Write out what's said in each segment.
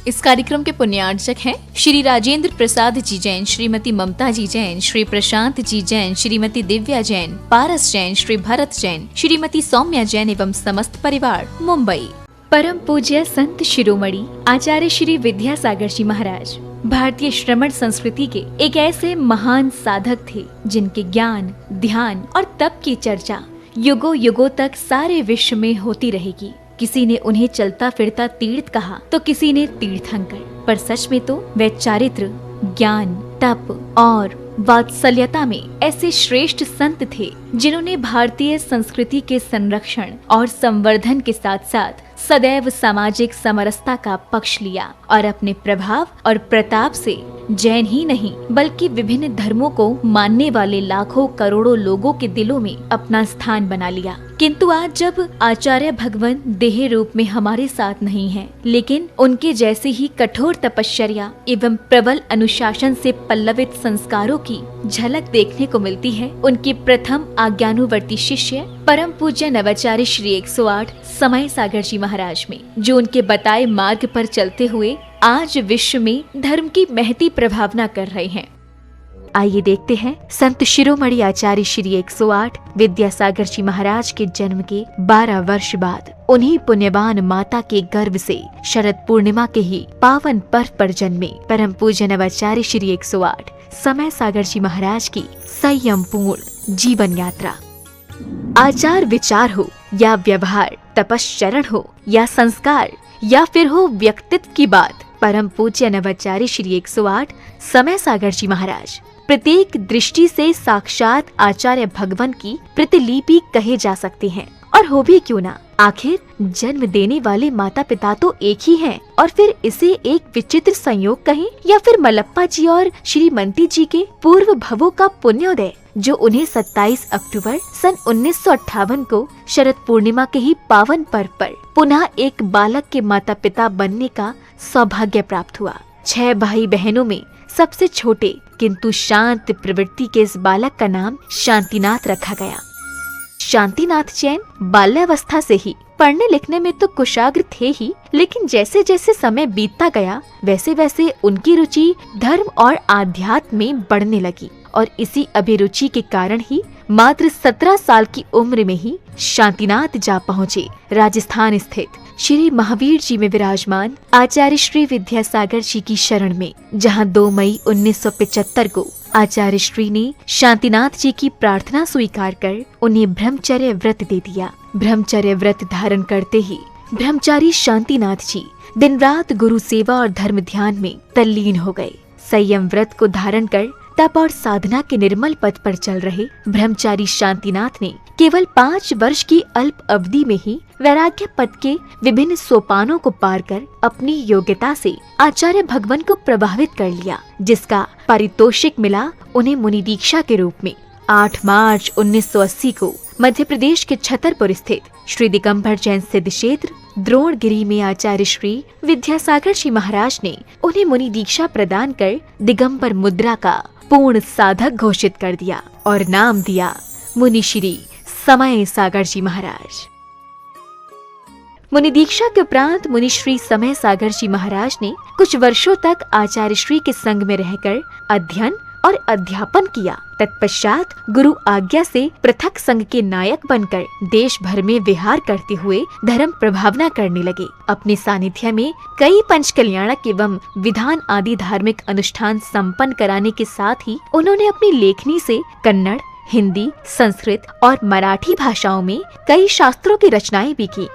इस कार्यक्रम के पुण्यार्चक हैं श्री राजेंद्र प्रसाद जी जैन, श्रीमती ममता जी जैन, श्री प्रशांत जी जैन, श्रीमती दिव्या जैन, पारस जैन, श्री भरत जैन, श्रीमती सौम्या जैन एवं समस्त परिवार, मुंबई। परम पूज्य संत शिरोमणि आचार्य श्री विद्यासागर जी महाराज भारतीय श्रमण संस्कृति के एक ऐसे महान साधक थे जिनके ज्ञान, ध्यान और तप की चर्चा युगों युगों तक सारे विश्व में होती रहेगी। किसी ने उन्हें चलता फिरता तीर्थ कहा तो किसी ने तीर्थंकर, पर सच में तो वे चारित्र, ज्ञान, तप और वात्सल्यता में ऐसे श्रेष्ठ संत थे जिन्होंने भारतीय संस्कृति के संरक्षण और संवर्धन के साथ साथ सदैव सामाजिक समरसता का पक्ष लिया और अपने प्रभाव और प्रताप से जैन ही नहीं बल्कि विभिन्न धर्मों को मानने वाले लाखों करोड़ों लोगों के दिलों में अपना स्थान बना लिया। किंतु आज जब आचार्य भगवान देह रूप में हमारे साथ नहीं हैं, लेकिन उनके जैसे ही कठोर तपश्चर्या एवं प्रबल अनुशासन से पल्लवित संस्कारों की झलक देखने को मिलती है, उनके प्रथम आज्ञानुवर्ती शिष्य परम पूज्य नवाचार्य श्री 108 समय सागर जी महाराज में, जो उनके बताए मार्ग पर चलते हुए आज विश्व में धर्म की महती प्रभावना कर रहे हैं। आइए देखते हैं संत शिरोमणि आचार्य श्री 108 विद्यासागर जी महाराज के जन्म के 12 वर्ष बाद उन्हीं पुण्यवान माता के गर्भ से शरद पूर्णिमा के ही पावन पर्व पर जन्मे परम पूज्य नवाचार्य श्री 108 समय सागर जी महाराज की संयम पूर्ण जीवन यात्रा। आचार विचार हो या व्यवहार, तपश्चरण हो या संस्कार या फिर हो व्यक्तित्व की बात, परम पूज्य नवाचार्य श्री 108 समय सागर जी महाराज प्रत्येक दृष्टि से साक्षात आचार्य भगवान की प्रतिलिपि कहे जा सकते हैं। और हो भी क्यों ना, आखिर जन्म देने वाले माता पिता तो एक ही हैं, और फिर इसे एक विचित्र संयोग कहें या फिर मलप्पा जी और श्रीमती जी के पूर्व भवों का पुण्योदय, जो उन्हें 27 अक्टूबर सन 1958 को शरद पूर्णिमा के ही पावन पर्व पर पुनः एक बालक के माता पिता बनने का सौभाग्य प्राप्त हुआ। 6 भाई बहनों में सबसे छोटे किंतु शांत प्रवृत्ति के इस बालक का नाम शांतिनाथ रखा गया। शांतिनाथ जैन बाल्यावस्था से ही पढ़ने लिखने में तो कुशाग्र थे ही, लेकिन जैसे जैसे समय बीतता गया वैसे वैसे उनकी रुचि धर्म और आध्यात्म में बढ़ने लगी, और इसी अभिरुचि के कारण ही मात्र 17 साल की उम्र में ही शांतिनाथ जा पहुँचे राजस्थान स्थित श्री महावीर जी में विराजमान आचार्य श्री विद्यासागर जी की शरण में, जहां 2 मई 1975 को आचार्य श्री ने शांतिनाथ जी की प्रार्थना स्वीकार कर उन्हें ब्रह्मचर्य व्रत दे दिया। ब्रह्मचर्य व्रत धारण करते ही ब्रह्मचारी शांतिनाथ जी दिन रात गुरु सेवा और धर्म ध्यान में तल्लीन हो गए। संयम व्रत को धारण कर तप और साधना के निर्मल पथ पर चल रहे ब्रह्मचारी शांतिनाथ ने केवल 5 वर्ष की अल्प अवधि में ही वैराग्य पद के विभिन्न सोपानों को पार कर अपनी योग्यता से आचार्य भगवान को प्रभावित कर लिया, जिसका पारितोषिक मिला उन्हें मुनि दीक्षा के रूप में। 8 मार्च 1980 को मध्य प्रदेश के छतरपुर स्थित श्री दिगंबर जैन सिद्ध क्षेत्र द्रोणगिरी में आचार्य श्री विद्यासागर जी महाराज ने उन्हें मुनि दीक्षा प्रदान कर दिगंबर मुद्रा का पूर्ण साधक घोषित कर दिया और नाम दिया मुनि श्री समय सागर जी महाराज। मुनि दीक्षा के उपरांत मुनि श्री समय सागर जी महाराज ने कुछ वर्षों तक आचार्य श्री के संग में रहकर अध्ययन और अध्यापन किया। तत्पश्चात गुरु आज्ञा से पृथक संघ के नायक बनकर देश भर में विहार करते हुए धर्म प्रभावना करने लगे। अपने सानिध्य में कई पंच कल्याणक एवं विधान आदि धार्मिक अनुष्ठान संपन्न कराने के साथ ही उन्होंने अपनी लेखनी से कन्नड़, हिंदी, संस्कृत और मराठी भाषाओं में कई शास्त्रों की रचनाएं भी की।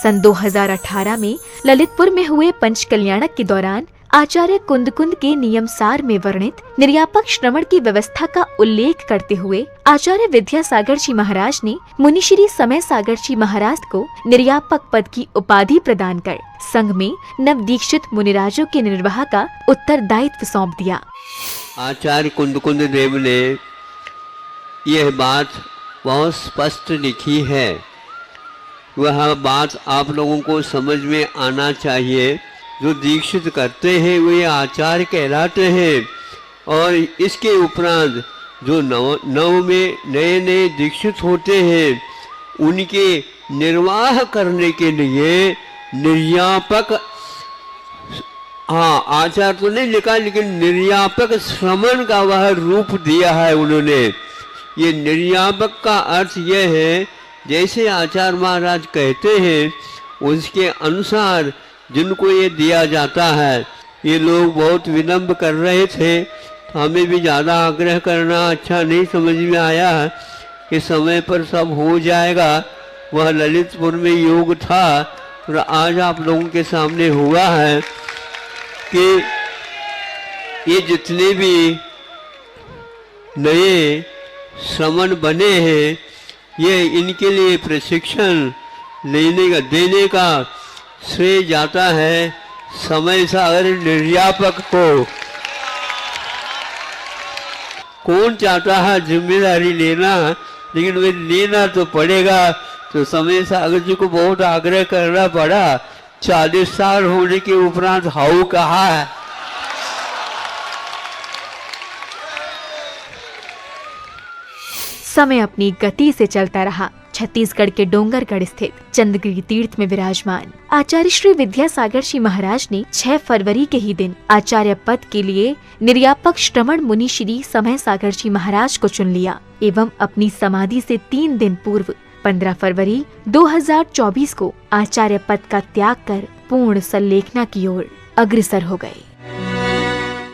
सन 2018 में ललितपुर में हुए पंच कल्याणक के दौरान आचार्य कुंद के नियमसार में वर्णित निर्यापक श्रवण की व्यवस्था का उल्लेख करते हुए आचार्य विद्यासागर जी महाराज ने मुनि श्री समय सागर जी महाराज को निर्यापक पद की उपाधि प्रदान कर संघ में नव दीक्षित मुनिराजों के निर्वाह का उत्तरदायित्व सौंप दिया। आचार्य कुंद देव ने यह बात बहुत स्पष्ट लिखी है, वह बात आप लोगों को समझ में आना चाहिए। जो दीक्षित करते हैं वे आचार्य कहलाते हैं, और इसके उपरांत जो नव में नए दीक्षित होते हैं उनके निर्वाह करने के लिए निर्यापक हाँ आचार तो नहीं लिखा, लेकिन निर्यापक श्रमण का वह रूप दिया है उन्होंने। ये निर्यापक का अर्थ यह है, जैसे आचार्य महाराज कहते हैं उसके अनुसार जिनको ये दिया जाता है। ये लोग बहुत विलम्ब कर रहे थे, तो हमें भी ज़्यादा आग्रह करना अच्छा नहीं समझ में आया कि समय पर सब हो जाएगा। वह ललितपुर में योग था और आज आप लोगों के सामने हुआ है कि ये जितने भी नए श्रमण बने हैं, ये इनके लिए प्रशिक्षण देने का श्रेय जाता है समय सागर निर्यापक को। कौन चाहता है जिम्मेदारी लेना, लेकिन वे लेना तो पड़ेगा। तो समय सागर जी को बहुत आग्रह करना पड़ा। 40 साल होने के उपरांत हाउ कहा है। समय अपनी गति से चलता रहा। छत्तीसगढ़ के डोंगरगढ़ स्थित चंद्रगिरी तीर्थ में विराजमान आचार्य श्री विद्यासागर जी महाराज ने 6 फरवरी के ही दिन आचार्य पद के लिए निर्यापक श्रमण मुनि श्री समय सागर जी महाराज को चुन लिया एवं अपनी समाधि से 3 दिन पूर्व 15 फरवरी 2024 को आचार्य पद का त्याग कर पूर्ण संलेखना की ओर अग्रसर हो गए।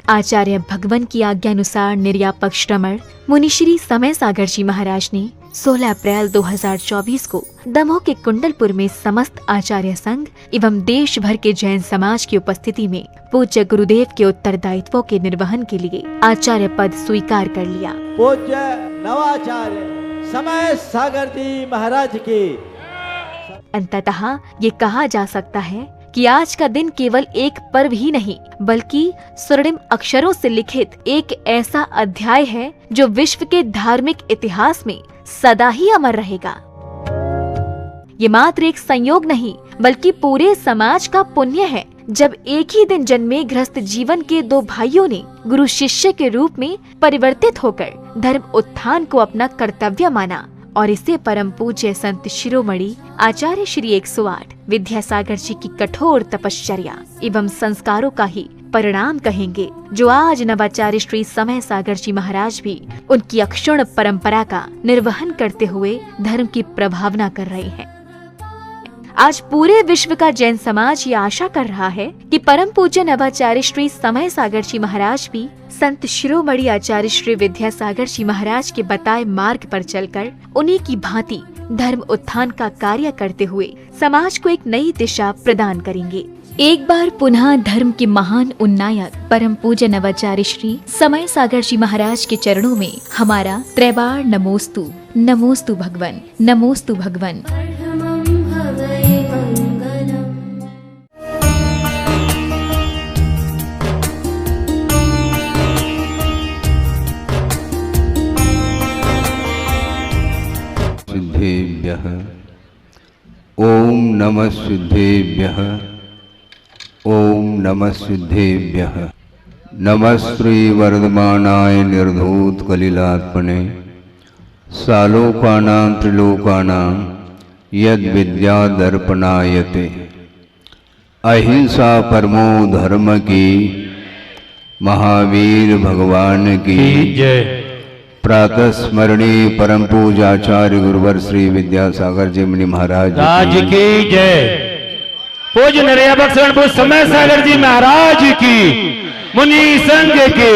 आचार्य भगवान की आज्ञानुसार निर्यापक श्रमण मुनिश्री समय सागर जी महाराज ने 16 अप्रैल 2024 को दमोह के कुंडलपुर में समस्त आचार्य संघ एवं देश भर के जैन समाज की उपस्थिति में पूज्य गुरुदेव के उत्तरदायित्वों के निर्वहन के लिए आचार्य पद स्वीकार कर लिया। पूज्य नवाचार्य समय सागर जी महाराज की। अंततः ये कहा जा सकता है कि आज का दिन केवल एक पर्व ही नहीं बल्कि स्वर्णिम अक्षरों से लिखित एक ऐसा अध्याय है जो विश्व के धार्मिक इतिहास में सदा ही अमर रहेगा। ये मात्र एक संयोग नहीं बल्कि पूरे समाज का पुण्य है जब एक ही दिन जन्मे गृहस्थ जीवन के 2 भाइयों ने गुरु शिष्य के रूप में परिवर्तित होकर धर्म उत्थान को अपना कर्तव्य माना और इसे परम पूज्य संत शिरोमणि आचार्य श्री 108 विद्यासागर जी की कठोर तपश्चर्या एवं संस्कारों का ही परिणाम कहेंगे, जो आज नवाचार्य श्री समय सागर जी महाराज भी उनकी अक्षुण्ण परंपरा का निर्वहन करते हुए धर्म की प्रभावना कर रहे हैं। आज पूरे विश्व का जैन समाज ये आशा कर रहा है कि परम पूज्य नवाचार्य श्री समय सागर जी महाराज भी संत शिरोमणि आचार्य श्री विद्यासागर जी महाराज के बताए मार्ग पर चलकर उन्हीं की भांति धर्म उत्थान का कार्य करते हुए समाज को एक नई दिशा प्रदान करेंगे। एक बार पुनः धर्म के महान उन्नायक परम पूज्य नवाचार्य श्री समय सागर जी महाराज के चरणों में हमारा त्रैबार नमोस्तु। नमोस्तु भगवन, नमोस्तु भगवन। सिद्धेभ्यः ओम नमः सिद्धेभ्यः ओम नमः सिद्धेभ्यः। नमः श्री वर्धमानाय निर्धूत कलिलात्मने सालोकानां त्रिलोकानां यद विद्या दर्पणायते। अहिंसा परमो धर्म की महावीर भगवान की जय। प्रातः स्मरणीय परम पूज्याचार्य गुरुवर श्री विद्यासागर जी मुनि महाराज की जय। पूज्य निर्यापक शरण समय सागर जी महाराज की, मुनि संघ के,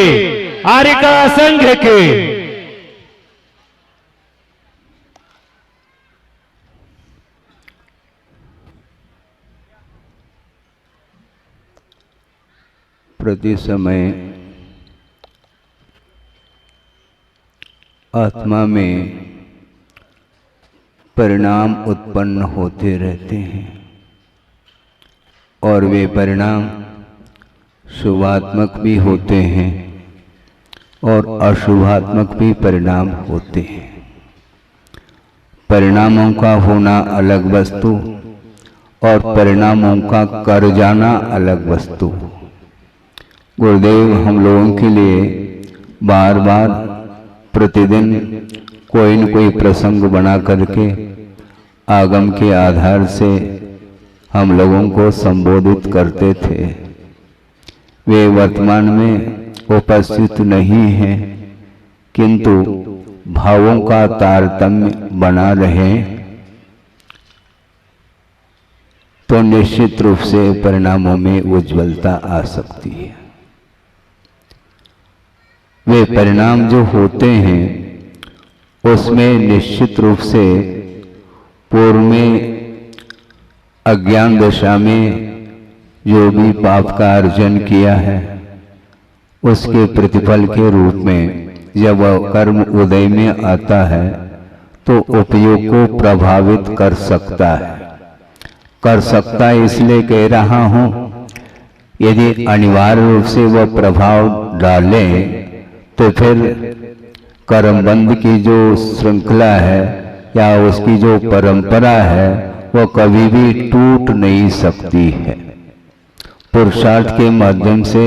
आर्यका संघ के। प्रति समय आत्मा में परिणाम उत्पन्न होते रहते हैं और वे परिणाम शुभात्मक भी होते हैं और अशुभात्मक भी परिणाम होते हैं। परिणामों का होना अलग वस्तु और परिणामों का कर जाना अलग वस्तु। गुरुदेव हम लोगों के लिए बार बार प्रतिदिन कोई न कोई प्रसंग बना करके आगम के आधार से हम लोगों को संबोधित करते थे। वे वर्तमान में उपस्थित नहीं हैं, किंतु भावों का तारतम्य बना रहे तो निश्चित रूप से परिणामों में उज्ज्वलता आ सकती है। वे परिणाम जो होते हैं उसमें निश्चित रूप से पूर्व में अज्ञान दशा में जो भी पाप का अर्जन किया है उसके प्रतिफल के रूप में जब वह कर्म उदय में आता है तो उपयोग को प्रभावित कर सकता है। इसलिए कह रहा हूं, यदि अनिवार्य रूप से वह प्रभाव डाले तो फिर कर्मबंध की जो श्रृंखला है या उसकी जो परंपरा है वह कभी भी टूट नहीं सकती है। पुरुषार्थ के माध्यम से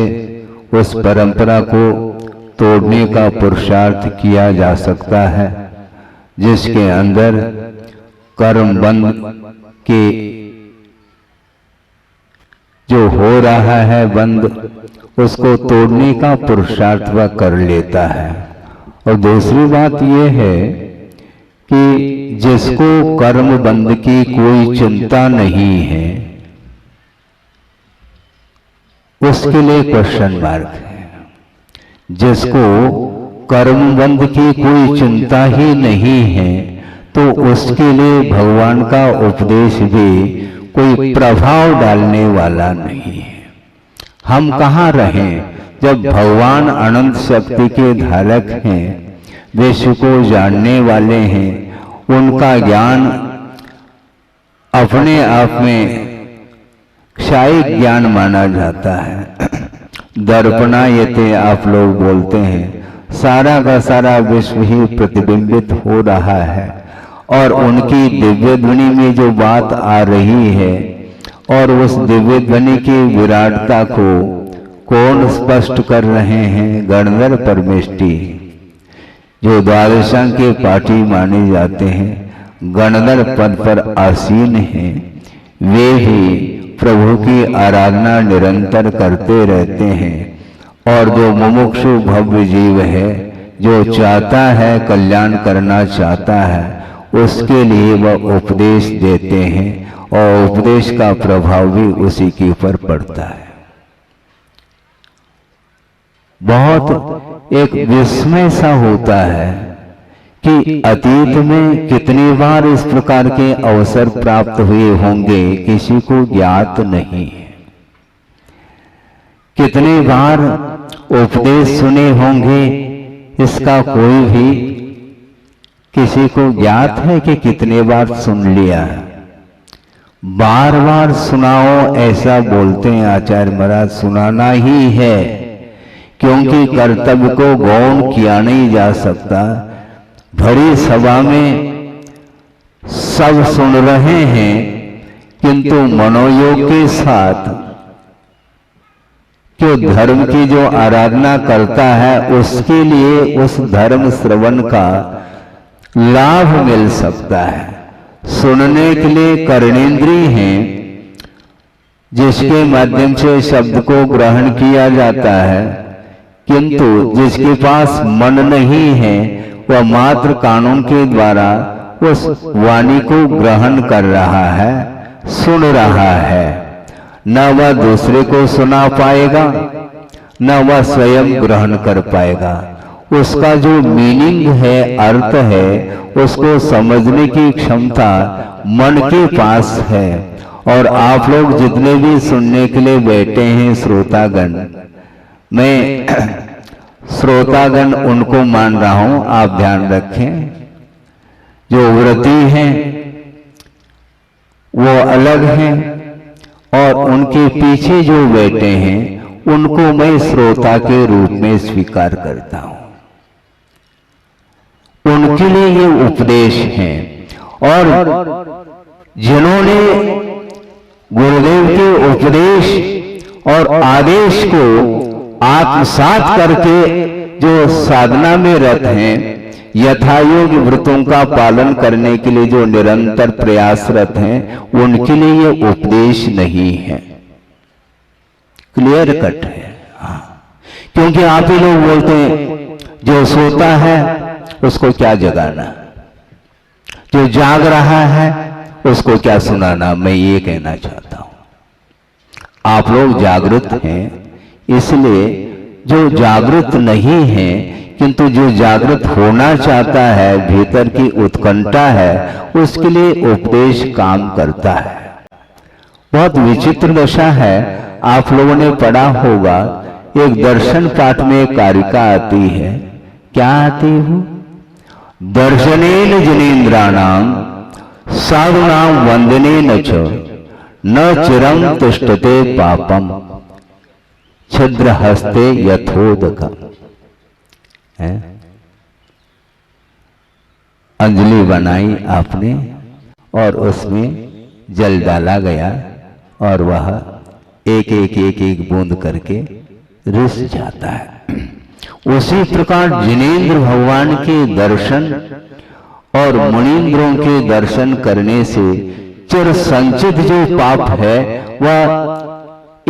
उस परंपरा को तोड़ने का पुरुषार्थ किया जा सकता है, जिसके अंदर कर्मबंध के जो हो रहा है बंद, उसको तोड़ने का पुरुषार्थ वह कर लेता है। और दूसरी बात यह है कि जिसको कर्म बंध की कोई चिंता नहीं है उसके लिए क्वेश्चन मार्क है। जिसको कर्म बंध की कोई चिंता ही नहीं है तो उसके लिए भगवान का उपदेश भी कोई प्रभाव डालने वाला नहीं है। हम कहाँ रहें जब भगवान अनंत शक्ति के धारक हैं, विश्व को जानने वाले हैं, उनका ज्ञान अपने आप में क्षायिक ज्ञान माना जाता है। दर्पणायते आप लोग बोलते हैं, सारा का सारा विश्व ही प्रतिबिंबित हो रहा है और उनकी दिव्य ध्वनि में जो बात आ रही है और उस दिव्य ध्वनि की विराटता को कौन स्पष्ट कर रहे हैं? गणधर परमेष्टि, जो द्वादशांग के पाठी माने जाते हैं, गणधर पद पर आसीन हैं, वे भी प्रभु की आराधना निरंतर करते रहते हैं। और जो मुमुक्षु भव्य जीव है, जो चाहता है कल्याण करना चाहता है, उसके लिए वह उपदेश देते हैं और उपदेश का प्रभाव भी उसी के ऊपर पड़ता है। बहुत एक विस्मय सा होता है कि अतीत में कितनी बार इस प्रकार के अवसर प्राप्त हुए होंगे, किसी को ज्ञात नहीं है। कितनी बार उपदेश सुने होंगे, इसका कोई भी किसी को ज्ञात है कि कितने बार सुन लिया है। बार बार सुनाओ ऐसा बोलते हैं आचार्य महाराज, सुनाना ही है, क्योंकि कर्तव्य को गौण किया नहीं जा सकता। भरी सभा में सब सुन रहे हैं, किंतु मनोयोग के साथ जो धर्म की जो आराधना करता है उसके लिए उस धर्म श्रवण का लाभ मिल सकता है। सुनने के लिए कर्णेंद्रिय हैं, जिसके माध्यम से शब्द को ग्रहण किया जाता है, किंतु जिसके पास मन नहीं है वह मात्र कानून के द्वारा उस वाणी को ग्रहण कर रहा है, सुन रहा है। न वह दूसरे को सुना पाएगा, न वह स्वयं ग्रहण कर पाएगा। उसका जो मीनिंग है, अर्थ है, उसको समझने की क्षमता मन के पास है। और आप लोग जितने भी सुनने के लिए बैठे हैं श्रोतागण, मैं श्रोतागण उनको मान रहा हूं, आप ध्यान रखें। जो व्रती हैं वो अलग हैं और उनके पीछे जो बैठे हैं उनको मैं श्रोता के रूप में स्वीकार करता हूं। उनके लिए ये उपदेश है। और जिन्होंने गुरुदेव के उपदेश और आदेश को आत्मसात करके जो साधना में रत हैं, यथायोग्य व्रतों का पालन करने के लिए जो निरंतर प्रयासरत हैं, उनके लिए ये उपदेश नहीं है। क्लियर कट है, क्योंकि आप ही लोग बोलते हैं जो सोता है उसको क्या जगाना, जो जाग रहा है उसको क्या सुनाना। मैं ये कहना चाहता हूं, आप लोग जागृत हैं, इसलिए जो जागृत नहीं है किंतु जो जागृत होना चाहता है, भीतर की उत्कंठा है, उसके लिए उपदेश काम करता है। बहुत विचित्र दशा है, आप लोगों ने पढ़ा होगा, एक दर्शन पाठ में एक कारिका आती है। क्या आती है? दर्शनेन जनेन्द्राणाम साधुनाम वंदनेन च न चिरं तिष्ठते पापम छिद्र हस्ते यथोदकम। अंजलि बनाई आपने और उसमें जल डाला गया और वह एक एक एक एक बूंद करके रिस जाता है। उसी प्रकार जिनेन्द्र भगवान के दर्शन और मुनीन्द्रों के दर्शन करने से चिर संचित जो पाप है वह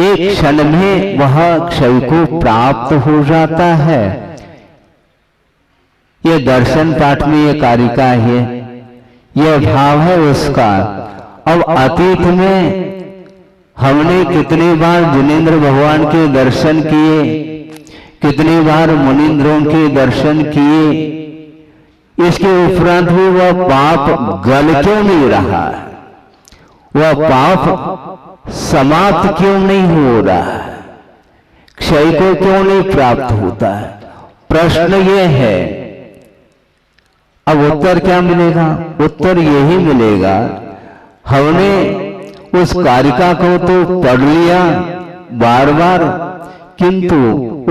एक क्षण में वह क्षय को प्राप्त हो जाता है। यह दर्शन पाठ में यह कारिका है, यह भाव है उसका। अब अतीत में हमने कितनी बार जिनेन्द्र भगवान के दर्शन किए, कितनी बार मुनीन्द्रों के दर्शन किए, इसके उपरांत भी वह पाप गल क्यों नहीं रहा है, वह पाप समाप्त क्यों नहीं हो रहा है, क्षय को क्यों नहीं प्राप्त होता है? प्रश्न यह है। अब उत्तर क्या मिलेगा? उत्तर यही मिलेगा, हमने उस कारिका को तो पढ़ लिया बार बार, किंतु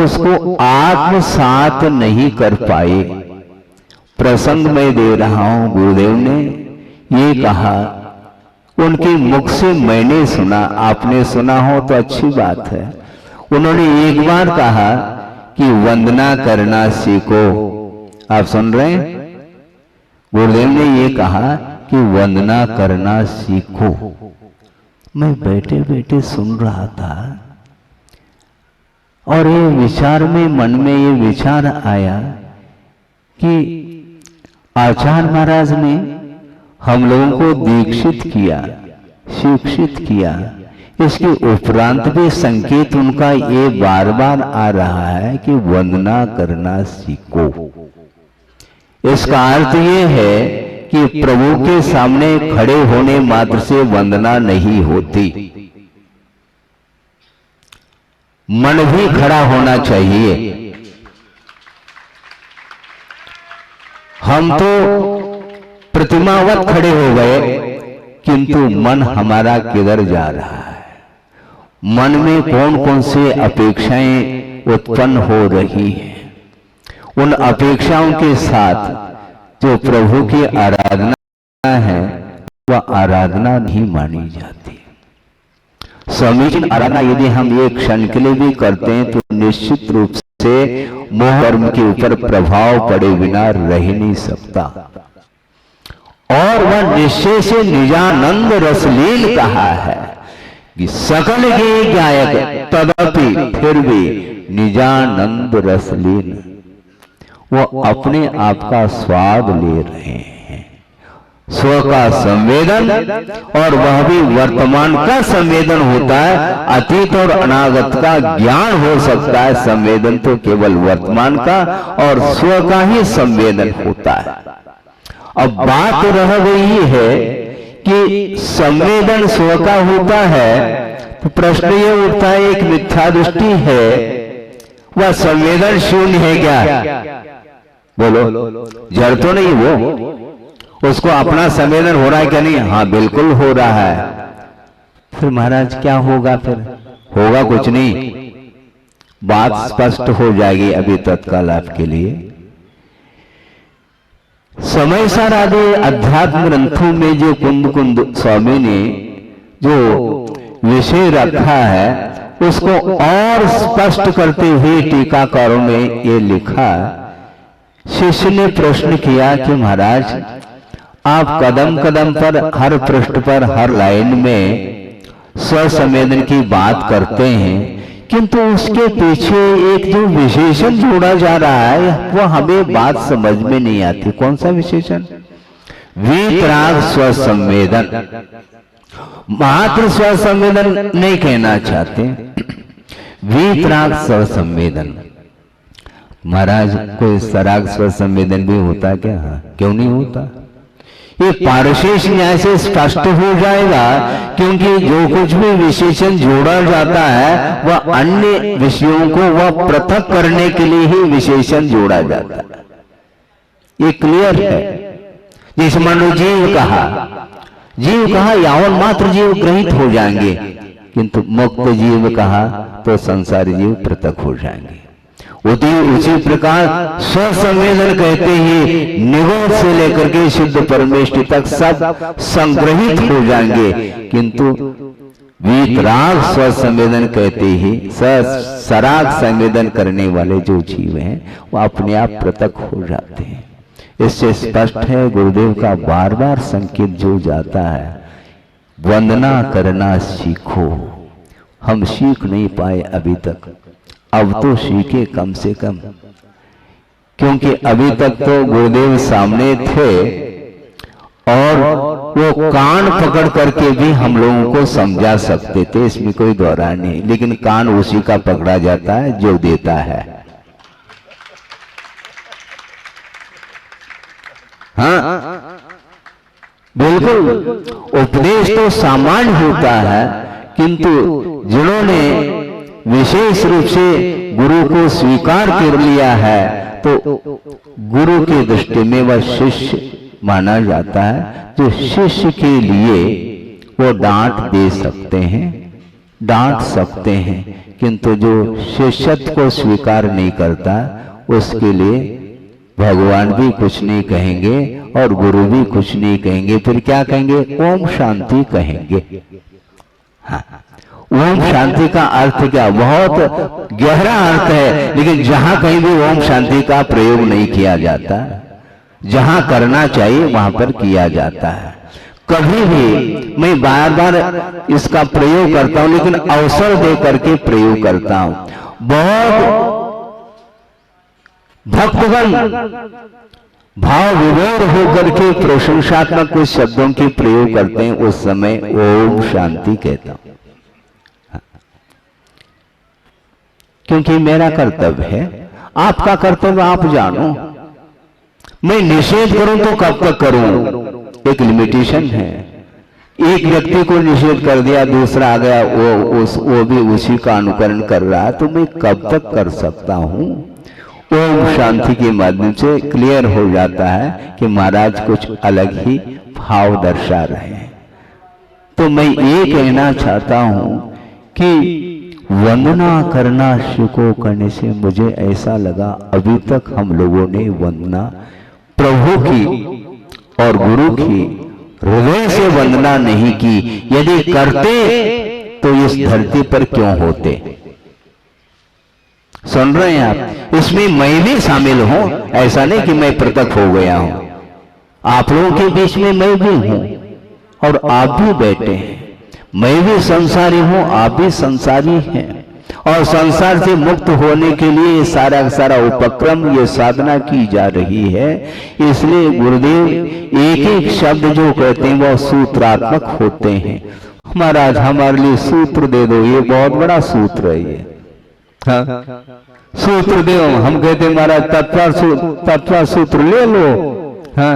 उसको आत्मसात नहीं कर पाए। प्रसंग में दे रहा हूं, गुरुदेव ने ये कहा, उनके मुख से मैंने सुना, आपने सुना हो तो अच्छी बात है। उन्होंने एक बार कहा कि वंदना करना सीखो। आप सुन रहे हैं? गुरुदेव ने ये कहा कि वंदना करना सीखो। मैं बैठे बैठे सुन रहा था और ये विचार में, मन में ये विचार आया कि आचार्य महाराज ने हम लोगों को दीक्षित किया, शिक्षित किया, इसके उपरांत भी संकेत उनका ये बार बार आ रहा है कि वंदना करना सीखो। इसका अर्थ ये है कि प्रभु के सामने खड़े होने मात्र से वंदना नहीं होती, मन भी खड़ा होना चाहिए। हम तो प्रतिमावत खड़े हो गए, किंतु मन हमारा किधर जा रहा है? मन में कौन कौन से अपेक्षाएं उत्पन्न हो रही हैं? उन अपेक्षाओं के साथ जो प्रभु की आराधना है वह आराधना नहीं मानी जाती। समीचीन आराधना यदि हम एक क्षण के लिए भी करते हैं तो निश्चित रूप से मोह कर्म के ऊपर प्रभाव पड़े बिना रह नहीं सकता। और वह निश्चय से निजानंद रसलील कहा है कि सकल के गायक तदपि फिर भी निजानंद रसलील, वो अपने आप का स्वाद ले रहे हैं, स्व का संवेदन, और वह भी वर्तमान का संवेदन होता है। अतीत और अनागत का ज्ञान हो सकता है, संवेदन तो केवल वर्तमान का और स्व का ही संवेदन होता है। अब बात रह गई है कि संवेदन स्व का होता है, तो प्रश्न ये उठता है, एक मिथ्या दृष्टि है, वह संवेदन शून्य है क्या? बोलो, जड़ तो नहीं वो, उसको अपना संवेदन हो रहा है क्या? नहीं, हाँ बिल्कुल हो रहा है। फिर महाराज क्या होगा? फिर होगा कुछ नहीं, बात स्पष्ट हो जाएगी अभी तत्काल आपके लिए। समय सार आदि अध्यात्म ग्रंथों में जो कुंद कुंद स्वामी ने जो विषय रखा है उसको और स्पष्ट करते हुए टीकाकारों ने ये लिखा। शिष्य ने प्रश्न किया कि महाराज आप कदम कदम पर, हर पृष्ठ पर, हर लाइन में स्वसंवेदन की बात करते हैं, किंतु उसके पीछे एक जो विशेषण जोड़ा जा रहा है वो हमें बात समझ में नहीं आती। कौन सा विशेषण? वीतराग स्वसंवेदन। मात्र स्वसंवेदन नहीं कहना चाहते, वीतराग स्वसंवेदन। महाराज कोई सराग स्वसंवेदन भी होता क्या? क्यों नहीं होता? ये पारशेष न्याय से स्पष्ट हो जाएगा, क्योंकि जो कुछ भी विशेषण जोड़ा जाता है वह अन्य विषयों को वह पृथक करने के लिए ही विशेषण जोड़ा जाता है। ये क्लियर है। जैसे मान लो जीव कहा यावन मात्र जीव ग्रहित हो जाएंगे, किंतु मुक्त जीव कहा तो संसारी जीव पृथक हो जाएंगे। उसी प्रकार स्वसंवेदन कहते ही निगोद से लेकर के शुद्ध परमेष्टि तक सब संग्रहित हो जाएंगे, किंतु वीतराग स्वसंवेदन कहते ही सराग संवेदन करने वाले जो जीव हैं वो अपने आप पृथक हो जाते हैं। इससे स्पष्ट है गुरुदेव का बार बार संकेत जो जाता है, वंदना करना सीखो। हम सीख नहीं पाए अभी तक, अब तो सीखे कम से कम, क्योंकि अभी तक तो गुरुदेव सामने थे और वो कान पकड़ करके भी हम लोगों को समझा सकते थे, इसमें कोई दोहरा नहीं। लेकिन कान उसी का पकड़ा जाता है जो देता है। हाँ बिल्कुल, उपदेश तो सामान्य होता है, किंतु जिन्होंने विशेष रूप से गुरु को स्वीकार कर लिया है तो गुरु की दृष्टि में वह शिष्य माना जाता है। जो शिष्य के लिए वो डांट दे सकते हैं, डांट सकते हैं, किंतु जो शिष्यत्व को स्वीकार नहीं करता उसके लिए भगवान भी कुछ नहीं कहेंगे और गुरु भी कुछ नहीं कहेंगे। फिर क्या कहेंगे? ओम शांति कहेंगे। हाँ, ओम शांति का अर्थ क्या? बहुत गहरा अर्थ है, लेकिन जहां कहीं भी ओम शांति का प्रयोग नहीं किया जाता, जहां करना चाहिए वहां पर किया जाता है। कभी भी मैं बार बार इसका प्रयोग करता हूं, लेकिन अवसर दे करके प्रयोग करता हूं। बहुत भक्तगण भाव विभोर होकर के प्रशंसात्मक कुछ शब्दों के प्रयोग करते हैं, उस समय ओम शांति कहता हूं, क्योंकि मेरा कर्तव्य है, आपका कर्तव्य आप जानो। मैं निषेध करूं तो कब तक करूं? एक लिमिटेशन है। एक व्यक्ति को निषेध कर दिया, दूसरा आ गया, वो भी उसी का अनुकरण कर रहा है, तो मैं कब तक कर सकता हूं? ओम शांति के माध्यम से क्लियर हो जाता है कि महाराज कुछ अलग ही भाव दर्शा रहे हैं। तो मैं ये कहना चाहता हूं कि वंदना करना सीखो करने से मुझे ऐसा लगा अभी तक हम लोगों ने वंदना प्रभु की और गुरु की हृदय से वंदना नहीं की। यदि करते तो इस धरती पर क्यों होते? सुन रहे हैं आप? इसमें मैं भी शामिल हूं, ऐसा नहीं कि मैं पृथक हो गया हूं। आप लोगों के बीच में मैं भी हूं और आप भी बैठे हैं। मैं भी संसारी हूं, आप भी संसारी हैं, और संसार से मुक्त होने के लिए ये सारा सारा उपक्रम, ये साधना की जा रही है। इसलिए गुरुदेव एक एक शब्द जो कहते हैं वो सूत्रात्मक होते हैं। महाराज हमारे लिए सूत्र दे दो, ये बहुत बड़ा सूत्र है ये। हाँ? सूत्र दो, हम कहते हैं महाराज तत्व सूत्र ले लो। हाँ?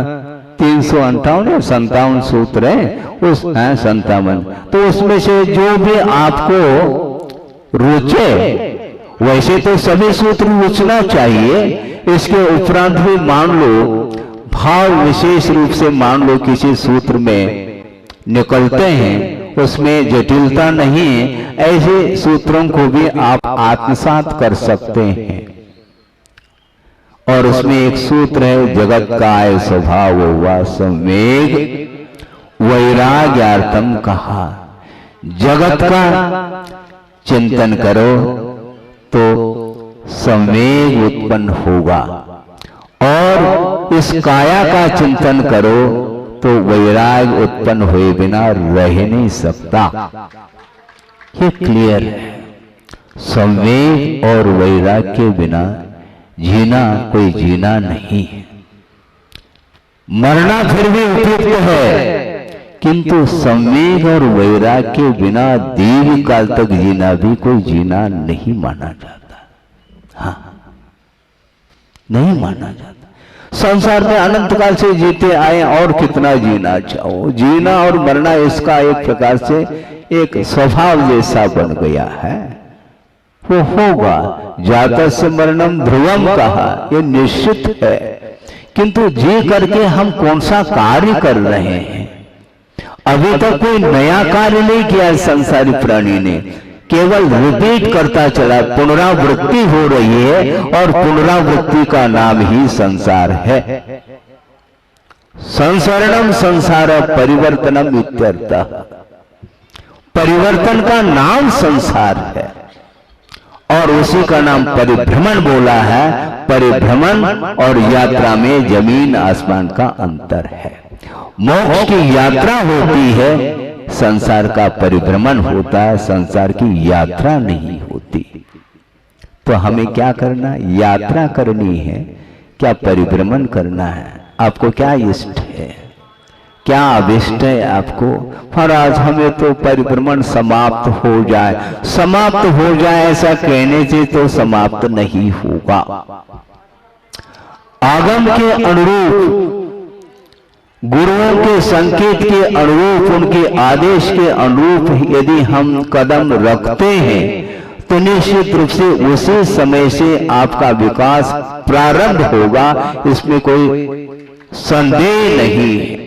358 सूत्र है, उस 57, तो उसमें से जो भी आपको रुचे, वैसे तो सभी सूत्र रुचना चाहिए। इसके उपरांत भी मान लो, भाव विशेष रूप से मान लो किसी सूत्र में निकलते हैं, उसमें जटिलता नहीं है, ऐसे सूत्रों को भी आप आत्मसात कर सकते हैं। और उसमें एक सूत्र है, जगत काय स्वभाव व संवेग वैराग्यार्थम कहा। जगत का चिंतन करो तो संवेग उत्पन्न होगा, और इस काया का चिंतन करो तो वैराग उत्पन्न हुए बिना रह नहीं सकता। ये क्लियर है। संवेग और वैराग्य के बिना जीना कोई जीना नहीं है। मरना फिर भी उपयुक्त है, किंतु संवेग और वैराग्य के बिना दीर्घ काल तक जीना भी कोई जीना नहीं माना जाता। हाँ, नहीं माना जाता। संसार में अनंत काल से जीते आए और कितना जीना चाहो। जीना और मरना इसका एक प्रकार से एक स्वभाव जैसा बन गया है, वो होगा। जातस्य मरणम ध्रुवम कहा, ये निश्चित है। किंतु जी करके हम कौन सा कार्य कर रहे हैं? अभी तक कोई नया कार्य नहीं किया संसारी प्राणी ने, केवल रिपीट करता चला, पुनरावृत्ति हो रही है और पुनरावृत्ति का नाम ही संसार है। संसरणम संसार परिवर्तनम इत्यर्थः, परिवर्तन का नाम संसार है और उसी का नाम परिभ्रमण बोला है। परिभ्रमण और यात्रा में जमीन आसमान का अंतर है। मोक्ष की यात्रा होती है, संसार का परिभ्रमण होता है, संसार की यात्रा नहीं होती। तो हमें क्या करना? यात्रा करनी है, क्या परिभ्रमण करना है? आपको क्या इष्ट है, क्या अभिष्ट है आपको? महाराज हमें तो परिभ्रमण समाप्त हो जाए, समाप्त हो जाए ऐसा कहने से तो समाप्त नहीं होगा। आगम के अनुरूप, गुरुओं के संकेत के अनुरूप, उनके आदेश के अनुरूप यदि हम कदम रखते हैं तो निश्चित रूप से उसी समय से आपका विकास प्रारंभ होगा, इसमें कोई संदेह नहीं है।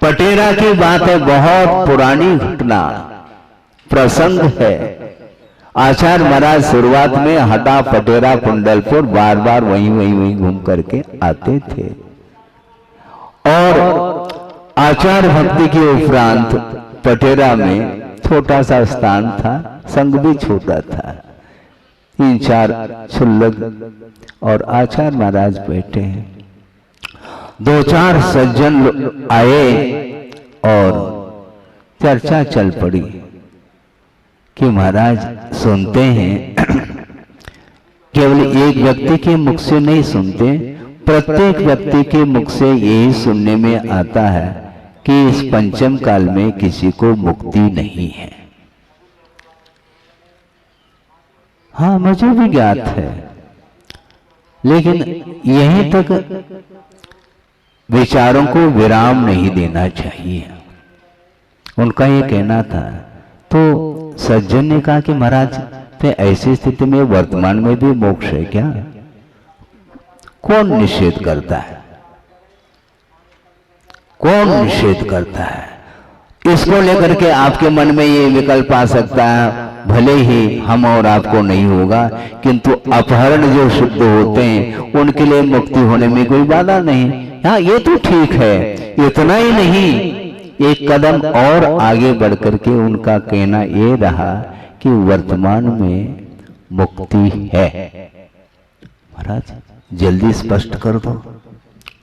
पटेरा की बात है, बहुत पुरानी घटना प्रसंग है। आचार्य महाराज शुरुआत में हटा पटेरा कुंडलपुर बार बार वहीं घूम करके आते थे और आचार भक्ति के उपरांत पटेरा में छोटा सा स्थान था, संघ भी छोटा था, 3-4 क्षुल्लक और आचार्य महाराज बैठे हैं। 2-4 सज्जन आए और चर्चा चल पड़ी कि महाराज सुनते हैं, केवल एक व्यक्ति के मुख से नहीं सुनते, प्रत्येक व्यक्ति के मुख से यही सुनने में आता है कि इस पंचम काल में किसी को मुक्ति नहीं है। हाँ, मुझे भी ज्ञात है, लेकिन यहीं तक विचारों को विराम नहीं देना चाहिए। उनका ये कहना था। तो सज्जन ने कहा कि महाराज तो ऐसी स्थिति में वर्तमान में भी मोक्ष है क्या? कौन निषेध करता है? कौन निषेध करता है? इसको लेकर के आपके मन में ये विकल्प आ सकता है, भले ही हम और आपको नहीं होगा, किंतु अपहरण जो शुद्ध होते हैं उनके लिए मुक्ति होने में कोई बाधा नहीं। हाँ, ये तो ठीक है। इतना ही नहीं, एक कदम और आगे बढ़ करके उनका कहना ये रहा कि वर्तमान में मुक्ति है। महाराज जल्दी स्पष्ट कर दो,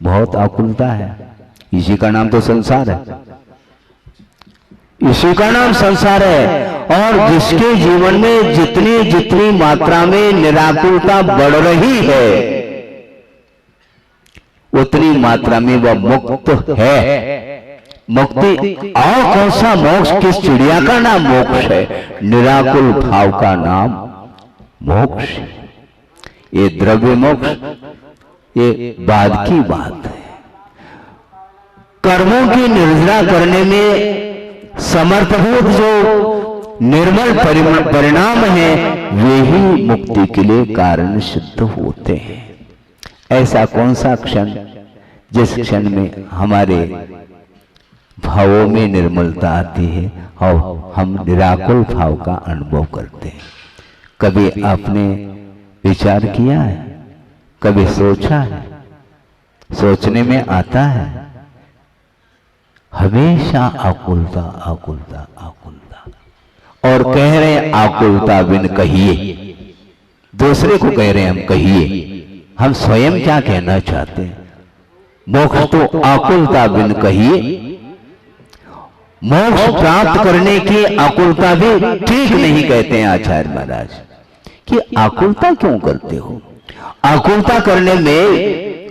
बहुत आकुलता है। इसी का नाम तो संसार है, इसी का नाम संसार है। और जिसके जीवन में जितनी जितनी मात्रा में निराकुलता बढ़ रही है उतनी मात्रा में वह मुक्त है। मुक्ति और कौन सा मोक्ष? किस चिड़िया का नाम मोक्ष है? निराकुल भाव का नाम मोक्ष। ये द्रव्य मोक्ष ये बाद की बात है। कर्मों की निर्जरा करने में समर्थभूत जो निर्मल परिणाम है वे ही मुक्ति के लिए कारण सिद्ध होते हैं। ऐसा कौन सा क्षण जिस क्षण में हमारे भावों में निर्मलता आती है और हम निराकुल भाव का अनुभव करते हैं? कभी आपने विचार किया है? कभी सोचा है? सोचने में आता है हमेशा आकुलता आकुलता आकुलता। और कह रहे हैं आकुलता बिन कहिए, दूसरे को कह रहे हैं हम कहिए। हम स्वयं क्या कहना चाहते हैं? मोक्ष तो आकुलता बिन कहिए। मोक्ष प्राप्त करने की आकुलता भी ठीक नहीं, कहते हैं आचार्य महाराज कि आकुलता क्यों करते हो? आकुलता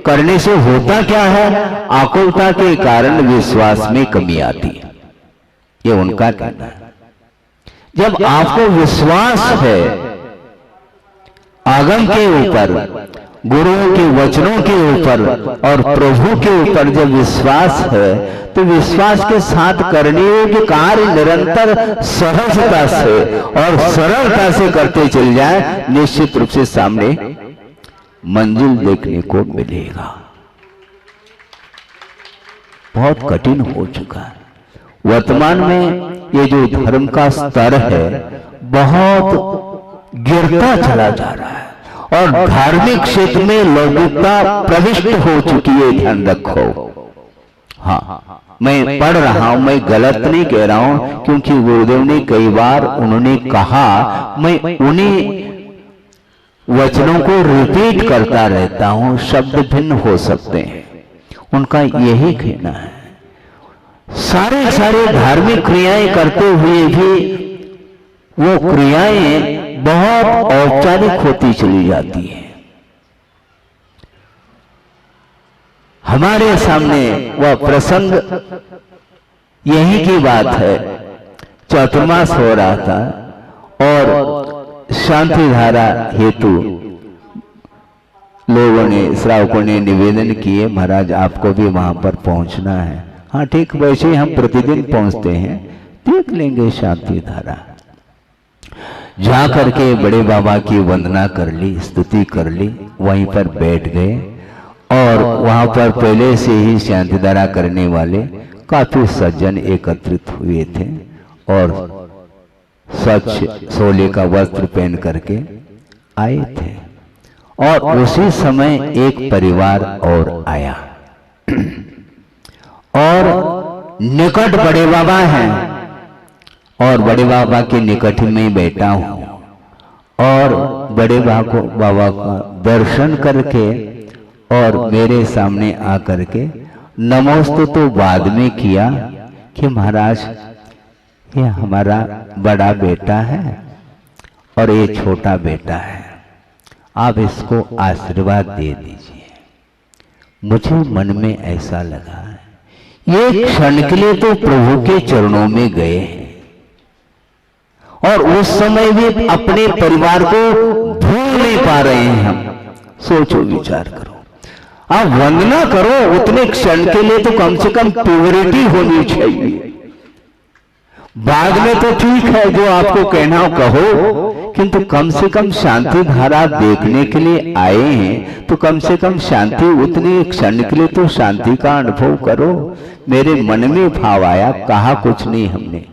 करने से होता क्या है? आकुलता के कारण विश्वास में कमी आती है, ये उनका कहना है। जब आपको विश्वास है आगम के ऊपर, गुरुओं के वचनों के ऊपर और प्रभु के ऊपर जब विश्वास है, तो विश्वास के साथ करने योग्य कार्य निरंतर सहजता से और सरलता से करते चल जाए, निश्चित रूप से सामने मंजिल देखने को मिलेगा। बहुत कठिन हो चुका है वर्तमान में, ये जो धर्म का स्तर है बहुत गिरता चला जा रहा है और धार्मिक क्षेत्र में लौकिकता प्रविष्ट हो चुकी है, ध्यान रखो। हाँ, मैं पढ़ रहा हूं, मैं गलत नहीं कह रहा हूं, क्योंकि गुरुदेव ने कई बार उन्होंने कहा, मैं उन्हीं वचनों को रिपीट करता रहता हूं, शब्द भिन्न हो सकते हैं, उनका यही कहना है। सारे धार्मिक क्रियाएं करते हुए भी वो क्रियाएं बहुत औपचारिक होती चली जाती हैं। हमारे सामने वह प्रसंग यही की बात है, चतुर्मास हो रहा था और शांति धारा हेतु लोगों ने, श्रावकों ने निवेदन किए, महाराज आपको भी वहां पर पहुंचना है। हाँ ठीक, वैसे हम प्रतिदिन पहुंचते हैं, देख लेंगे शांति धारा। जा करके बड़े बाबा की वंदना कर ली, स्तुति कर ली, वहीं पर बैठ गए और वहां पर पहले से ही शांति धारा करने वाले काफी सज्जन एकत्रित हुए थे और स्वच्छ सोले का वस्त्र पहन करके आए थे। और उसी समय एक परिवार और आया और निकट बड़े बाबा हैं और बड़े बाबा के निकट में बैठा हूं और बड़े बाबा का दर्शन करके और मेरे सामने आकर के नमोस्तु तो बाद में किया कि महाराज ये हमारा बड़ा बेटा है और ये छोटा बेटा है, आप इसको आशीर्वाद दे दीजिए। मुझे मन में ऐसा लगा, ये क्षण के लिए तो प्रभु के चरणों में गए और उस समय भी अपने परिवार को भूल नहीं पा रहे हैं हम। सोचो, विचार करो, आप वंदना करो, उतने क्षण के लिए तो कम से कम प्योरिटी होनी चाहिए। बाद में तो ठीक है, जो आपको कहना हो कहो, किंतु कम से कम शांति धारा देखने के लिए आए हैं तो कम से कम शांति, उतने क्षण के लिए तो शांति का अनुभव करो। मेरे मन में भाव आया, कहा कुछ नहीं हमने,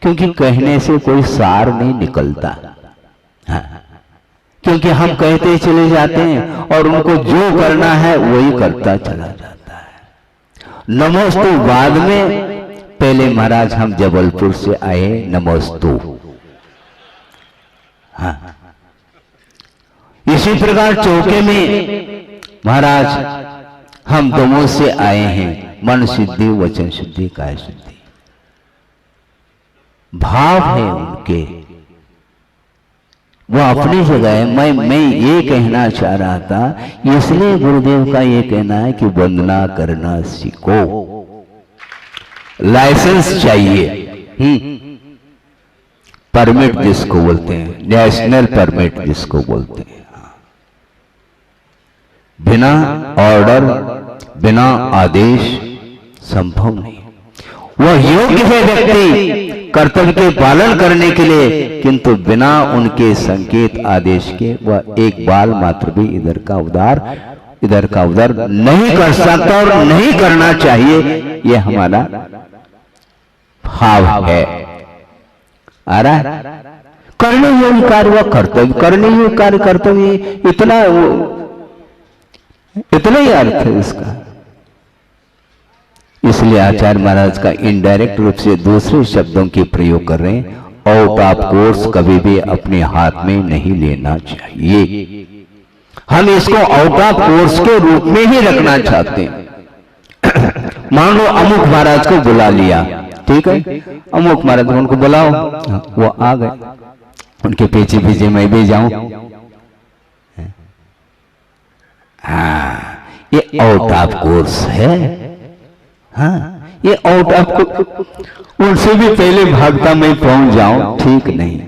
क्योंकि कहने से कोई सार नहीं निकलता। हाँ, क्योंकि हम कहते चले जाते हैं और उनको जो करना है वही करता चला जाता है। नमोस्तु बाद में, पहले महाराज हम जबलपुर से आए, नमोस्तु। हाँ, इसी प्रकार चौके में महाराज हम दोनों से आए हैं, मन सिद्धि, वचन सिद्धि, काय सिद्धि। भाव है उनके, वो अपनी जगह है। मैं ये कहना चाह रहा था, इसलिए गुरुदेव का ये कहना है कि वंदना करना सीखो। लाइसेंस चाहिए, परमिट जिसको बोलते हैं, नेशनल परमिट जिसको बोलते हैं। बिना ऑर्डर, बिना आदेश संभव नहीं। वह योग्य है व्यक्ति कर्तव्य के पालन करने के लिए, किंतु बिना उनके संकेत आदेश के वह एक बाल मात्र भी इधर का उधर नहीं कर सकता और नहीं करना चाहिए। यह हमारा भाव है। आ रहा है, करने योग्य कार्य वह कर्तव्य, करने योग्य कार्य कर्तव्य, इतना ही अर्थ है इसका। इसलिए आचार्य महाराज का इनडायरेक्ट रूप से दूसरे शब्दों के प्रयोग कर रहे हैं। आउट ऑफ कोर्स कभी भी अपने हाथ में नहीं लेना चाहिए। हम इसको आउट ऑफ कोर्स के रूप में ही रखना चाहते हैं। मान लो अमुक महाराज को बुला लिया, ठीक है, अमुक महाराज उनको बुलाओ। हाँ, वो आ गए, उनके पीछे पीछे मैं भी जाऊं। हाँ, ये आउट ऑफ कोर्स है। हाँ, ये आउट ऑफ कोर्स, उनसे भी पहले भागता मैं पहुंच जाऊं, ठीक नहीं।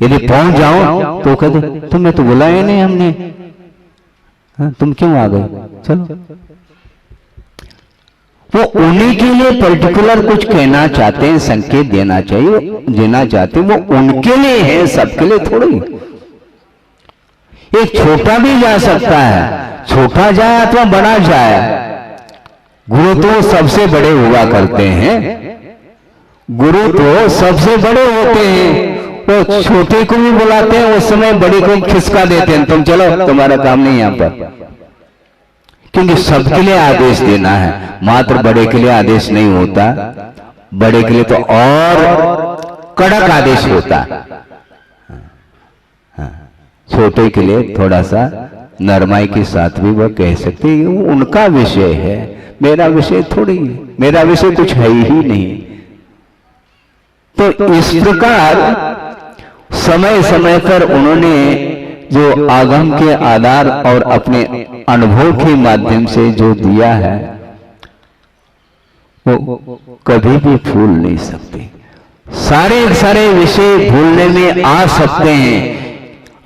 यदि पहुंच जाऊं तो कहते तुम्हें तो बुलाया नहीं हमने, हाँ, तुम क्यों आ गए, चलो। वो उन्हीं के लिए पर्टिकुलर कुछ कहना चाहते हैं, संकेत देना चाहिए, देना चाहते हैं, वो उनके लिए है, सबके लिए थोड़ी। एक छोटा भी जा सकता है, छोटा जाए अथवा बड़ा जाए, गुरु तो सबसे बड़े हुआ करते हैं, गुरु तो सबसे बड़े होते हैं। वो छोटे को भी बुलाते हैं, उस समय बड़े को खिसका देते हैं, तुम चलो, तुम्हारा काम नहीं यहां पर। क्योंकि सबके लिए आदेश देना है, मात्र बड़े के लिए आदेश नहीं होता, बड़े के लिए तो और कड़क आदेश होता। छोटे के लिए थोड़ा सा नरमाई के साथ भी वह कह सकते हैं, वो उनका विषय है, मेरा विषय थोड़ी है, मेरा विषय कुछ है ही नहीं। तो इस प्रकार समय समय पर उन्होंने जो आगम के आधार और अपने अनुभव के माध्यम से जो दिया है, वो कभी भी भूल नहीं सकते। सारे सारे विषय भूलने में आ सकते हैं।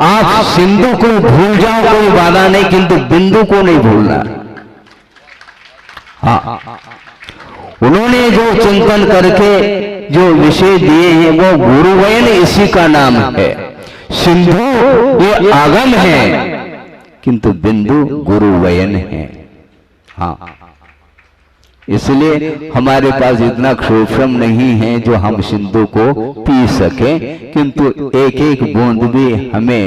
आप सिंधु को भूल जाओ, कोई बाधा नहीं, किंतु बिंदु को नहीं भूलना। हाँ, उन्होंने जो चिंतन करके जो विषय दिए हैं वो गुरुवयन इसी का नाम है। सिंधु ये आगम है, किंतु बिंदु गुरुवयन है। हाँ, इसलिए हमारे पास इतना क्षोभ्रम नहीं है जो हम सिंधु को पी सके, किंतु एक एक बूंद भी हमें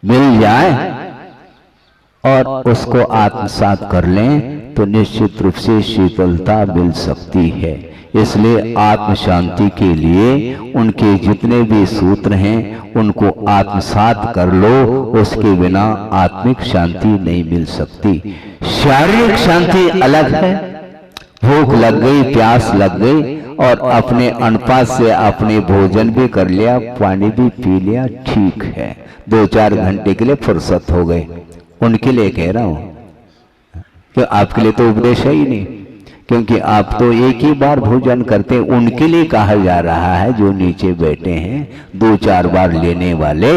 मिल जाए और उसको आत्मसात कर लें तो निश्चित रूप से शीतलता मिल सकती है। इसलिए आत्म शांति के लिए उनके जितने भी सूत्र हैं उनको आत्मसात कर लो, उसके बिना आत्मिक शांति नहीं मिल सकती। शारीरिक शांति अलग है, भूख लग गई, प्यास लग गई और अपने अनुपात से अपने भोजन भी कर लिया, पानी भी पी लिया, ठीक है, 2-4 घंटे के लिए फुर्सत हो गए, उनके लिए कह रहा हूं कि आपके लिए तो उपदेश है ही नहीं, क्योंकि आप तो एक ही बार भोजन करते हैं। उनके लिए कहा जा रहा है जो नीचे बैठे हैं 2-4 बार लेने वाले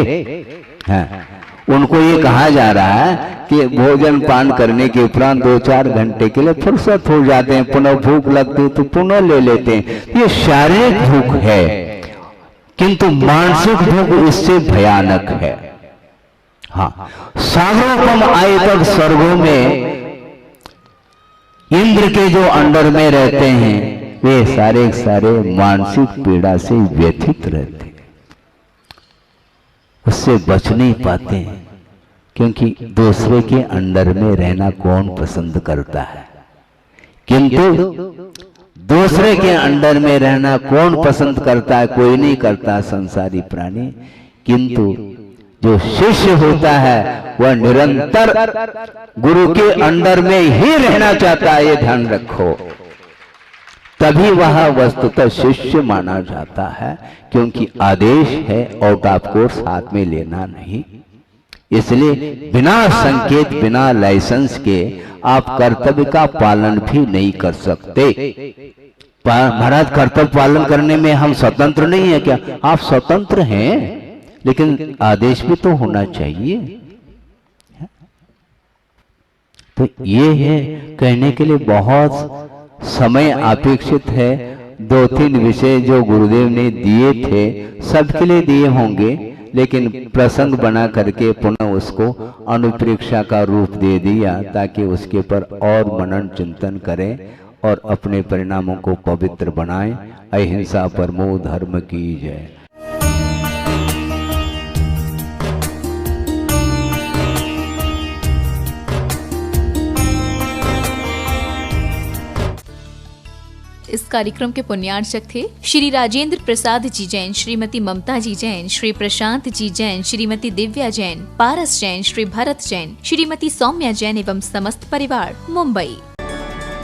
हैं, उनको ये कहा जा रहा है कि भोजन पान करने के उपरांत 2-4 घंटे के लिए फुर्सत हो जाते हैं, पुनः भूख लगती है तो पुनः ले लेते हैं। ये शारीरिक भूख है, किंतु मानसिक भूख इससे भयानक है। हाँ, सागरोपम आए तक स्वर्गों में इंद्र के जो अंडर में रहते हैं वे सारे सारे मानसिक पीड़ा से व्यथित रहते हैं, उससे बच नहीं पाते हैं, क्योंकि दूसरे के अंडर में रहना कौन पसंद करता है। किंतु दूसरे के अंडर में रहना कौन पसंद करता है? कोई नहीं करता संसारी प्राणी। किंतु जो शिष्य होता है वह निरंतर गुरु के अंडर में ही रहना चाहता है, ये ध्यान रखो, तभी वह वस्तुतः शिष्य माना जाता है, क्योंकि आदेश है आउट ऑफ कोर्स हाथ में लेना नहीं। इसलिए बिना संकेत, बिना लाइसेंस के आप कर्तव्य का पालन भी नहीं कर सकते। महाराज, कर्तव्य पालन करने में हम स्वतंत्र नहीं है क्या? आप स्वतंत्र हैं, लेकिन आदेश भी तो होना चाहिए। तो ये है, कहने के लिए बहुत समय अपेक्षित है। 2-3 विषय जो गुरुदेव ने दिए थे सबके लिए दिए होंगे, लेकिन प्रसंग बना करके पुनः उसको अनुप्रेक्षा का रूप दे दिया, ताकि उसके पर और मनन चिंतन करें और अपने परिणामों को पवित्र बनाएं। अहिंसा परमो धर्म की जय। इस कार्यक्रम के पुण्यार्चक थे श्री राजेंद्र प्रसाद जी जैन, श्रीमती ममता जी जैन, श्री प्रशांत जी जैन, श्रीमती दिव्या जैन, पारस जैन, श्री भरत जैन, श्रीमती सौम्या जैन एवं समस्त परिवार, मुंबई।